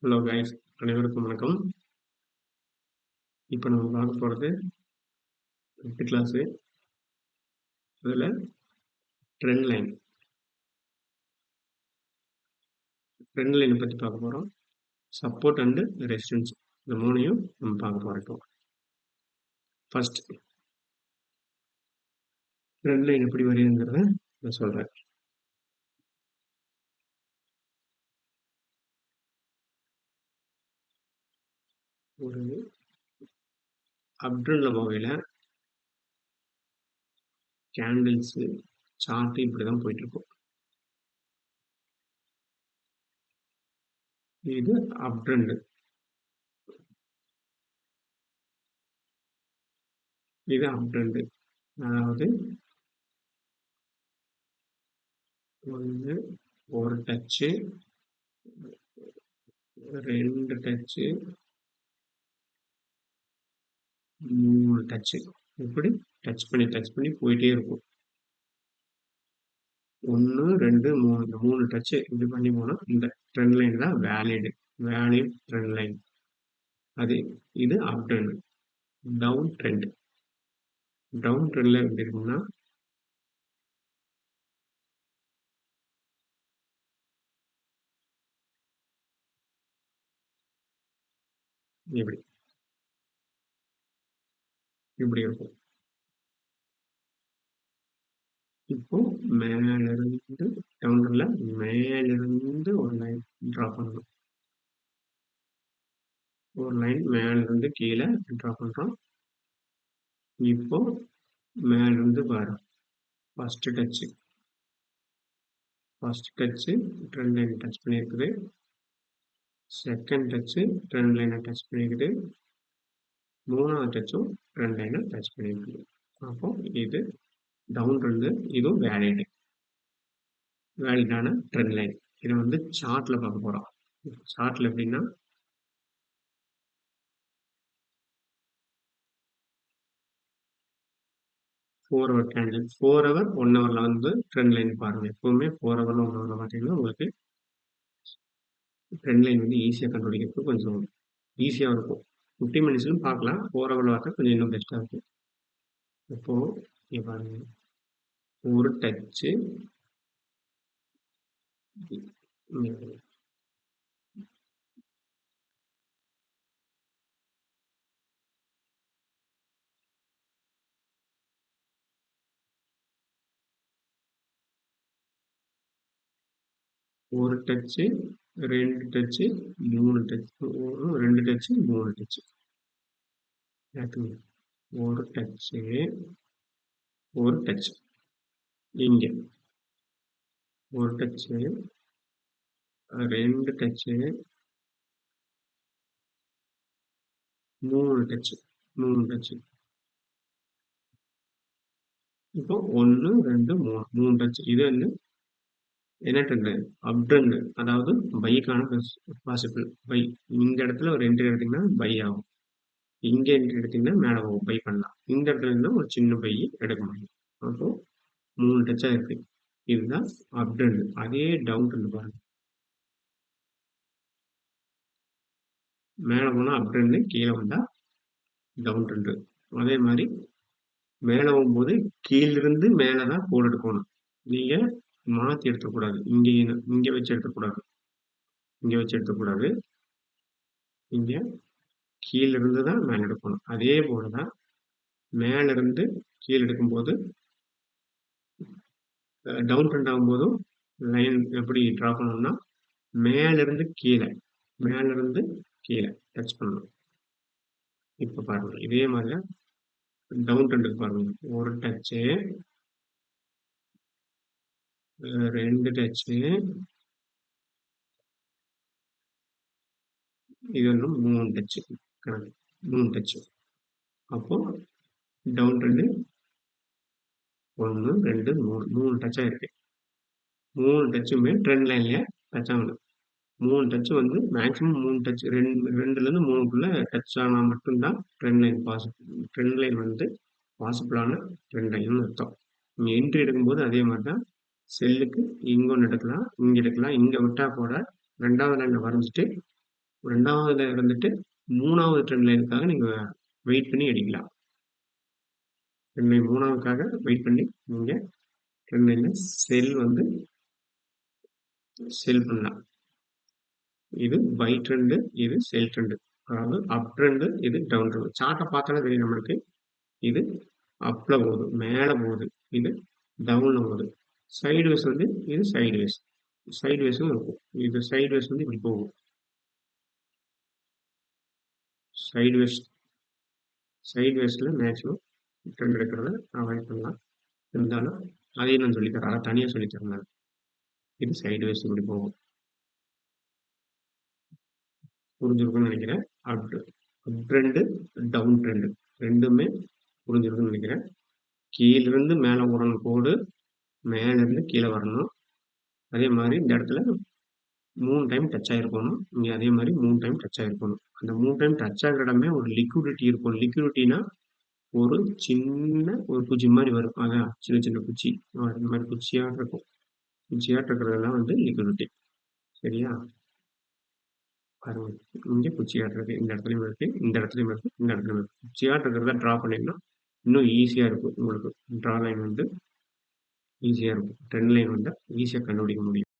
Hello guys, அனைவருக்கும் வணக்கம். இப்போ நம்ம பார்க்க போகிறது 5th கிளாஸு. அதில் ட்ரெண்ட் லைன் பற்றி பார்க்க போகிறோம். சப்போர்ட் அண்டு ரெசிஸ்டன்ஸ் இந்த மூணையும் நம்ம பார்க்க போகிறோம். இப்போ ஃபர்ஸ்ட் ட்ரெண்ட் லைன் எப்படி வருதுங்கிறத நான் சொல்கிறேன். ஒரு அப்ட்ரெண்டில் போகையில் கேண்டில்ஸு சார்ட்டு இப்படி தான் போயிட்டுருக்கும். இது அப்ட்ரெண்டு, இது அப்ட்ரெண்டு. அதாவது ஒரு டச்சு, 2 டச்சு, 3 டச்சு, இப்படி டச் பண்ணி போயிட்டே இருக்கும். 1 2 3 இந்த 3 டச்சு இப்படி பண்ணி போனா இந்த ட்ரெண்ட் லைன் தான் வேலிட் ட்ரெண்ட் லைன். இது அப் ட்ரெண்ட். டவுன் ட்ரெண்ட்ல எப்படி இருக்கும்னா இப்படி இருக்கும். இப்போ மேலிருந்து டவுன்ல மேலிருந்து ஒரு லைன் டிரா பண்ணணும். ஒரு லைன் மேலிருந்து கீழே டிரா பண்றோம். இப்போ மேலிருந்து பாரு, first touch trend line touch பண்ணியிருக்குது. செகண்ட் டச்சு ட்ரெண்ட் லைனை டச் பண்ணியிருக்குது. 3வது டச்சும் ட்ரெண்ட் லைனை டச் பண்ணியிருக்குது. அப்போ இது டவுன் ட்ரெண்ட், இதுவும் வேலிடான ட்ரெண்ட் லைன். இதை வந்து சார்ட்ல பார்க்க போறோம். சார்ட்ல எப்படின்னா 4 ஹவர் கேண்டில், 4 ஹவர் 1 ஹவர்ல வந்து ட்ரெண்ட் லைன் பாருங்க. எப்பவுமே 4 ஹவர்ல 1 ஹவர்ல பார்த்தீங்கன்னா உங்களுக்கு ட்ரெண்ட் லைன் வந்து ஈஸியாக கண்டுபிடிக்கிறதுக்கு கொஞ்சம் ஈஸியாக இருக்கும். 15 மினிட்ஸ்லும் பார்க்கலாம். 4 ஹவர்ல பார்த்தா கொஞ்சம் இன்னும் பெஸ்ட்டாக இருக்கும். இப்போ பாருங்க, ஒரு டச்சு, ஒரு touch, 2 touch, 3 touch, 2 touch, 3 touch, ஒரு டச்சு, ஒரு டச், இங்க ஒரு டச்சு, 2 டச்சு, 3 டச்சு, 3 டச்சு. இப்போ 1 2 3 டச்சு. இது வந்து என்ன ட்ரெண்ட்? அப் ட்ரெண்ட். அதாவது பைக்கான பாசிபிள் பை. இந்த இடத்துல ஒரு என்ட்ரி எடுத்தீங்கன்னா பை ஆகும். இங்க என்ட்ரி எடுத்தீங்கன்னா மேல போகும், பை பண்ணலாம். இந்த இடத்துல இருந்தா ஒரு சின்ன பை எடுக்க முடியும். அப்போ 3 டச்சா இருக்கு. இதுதான் அப் ட்ரெண்ட். அதே டவுன் ட்ரெண்ட் பாருங்க. மேல போனா அப் ட்ரெண்ட், கீழே வந்தா டவுன் ட்ரெண்ட். அதே மாதிரி மேல போகும்போது கீழிருந்து மேலதான் கோடு எடுக்கணும். நீங்க மாத்தி எடுத்துக்கூடாது. இங்க வச்சு எடுத்துக்கூடாது. இங்க கீழ இருந்து தான் மேல எடுக்கணும். அதே போலதான் மேல இருந்து கீழே எடுக்கும்போது டவுன் ட்ரெண்ட் ஆகும்போதும் லைன் எப்படி டிரா பண்ணணும்னா மேல இருந்து கீழே டச் பண்ணணும். இப்ப பாருங்க, இதே மாதிரி டவுன் ட்ரெண்டுக்கு பாருங்க. ஒரு டச்சு, 2 டச்சு, இது ஒன்றும் 3 டச்சு, 3 டச்சு. அப்போ டவுன் ட்ரெண்டு 1 2 3 டச்சா இருக்கு. 3 டச்சுமே ட்ரெண்ட் லைன்லயே டச் ஆகணும். 3 டச்சு வந்து மேக்ஸிமம் 3 டச், 2ல இருந்து 3க்குள்ள டச் ஆனா மட்டும்தான் trend line possible. Trend line வந்து பாசிபிளான ட்ரெண்ட் லைன் அர்த்தம். நீங்க என்ட்ரி எடுக்கும்போது அதே மாதிரி தான். செல்லுக்கு இங்க ஒன்று எடுக்கலாம், இங்க விட்டா கூட 2வது லைன்ல வரைஞ்சிட்டு ரெண்டாவதுல இருந்துட்டு மூணாவது ட்ரெண்ட் லைனுக்காக நீங்க வெயிட் பண்ணி அடிக்கலாம். ட்ரெண்ட் லைன் மூணாவதுக்காக வெயிட் பண்ணி நீங்க ட்ரெண்ட் லைன்ல செல் பண்ணலாம். இது பை ட்ரெண்டு, இது செல் ட்ரெண்டு. அதாவது அப் ட்ரெண்டு, இது டவுன் ட்ரெண்டு. சார்ட்டை பார்த்தாலே தெரியும் நம்மளுக்கு. இது அப்ல போகுது, மேல போகுது. இது டவுன்ல போகுது. சைடுவேஸ் வந்து இது சைடுவேஸ். சைடுவேஸும் இருக்கும். இது சைடுவேஸ் வந்து இப்படி போகும். சைடுவேஸ்ல மேக்ஸிமம் ட்ரெண்ட் எடுக்கிறத அவாய்ட் பண்ணலாம். இருந்தாலும் அதையும் நான் சொல்லித்தரேன். அதை தனியாக சொல்லித்தரேன் நான். இது சைடுவேஸ் இப்படி போகும். புரிஞ்சிருக்கும்னு நினைக்கிறேன். அப் ட்ரெண்டு, டவுன் ட்ரெண்டு ரெண்டுமே புரிஞ்சிருக்கும்னு நினைக்கிறேன். கீழிருந்து மேலே ஓடணும் கோடு, மேலேருந்து கீழே வரணும். அதே மாதிரி இந்த இடத்துல 3 டைம் டச் ஆகிருக்கணும். இங்கே அதே மாதிரி 3 டைம் டச் ஆகிருக்கணும். அந்த 3 டைம் டச் ஆகிற இடமே ஒரு லிக்விடிட்டி இருக்கும். லிக்விடிட்டினா ஒரு சின்ன ஒரு குச்சி மாதிரி வரும். அதான் சின்ன சின்ன குச்சி இந்த மாதிரி குச்சியாக இருக்கும். குச்சியாக இருக்கிறதெல்லாம் வந்து லிக்விடிட்டி. சரியா? பாருங்க, இங்கே குச்சியாக இருக்கு. இந்த இடத்துலையும் இருக்கு, இந்த இடத்துலையும் இருக்கு, இந்த இடத்துலையும் இருக்கு. குச்சியாக இருக்கிறத ட்ரா பண்ணிங்கன்னா இன்னும் ஈஸியாக இருக்கும் உங்களுக்கு. ட்ரா லைன் வந்து ஈஸியாக இருக்கும். ட்ரெண்ட் லைன் வந்து ஈஸியாக கண்டுபிடிக்க முடியும்.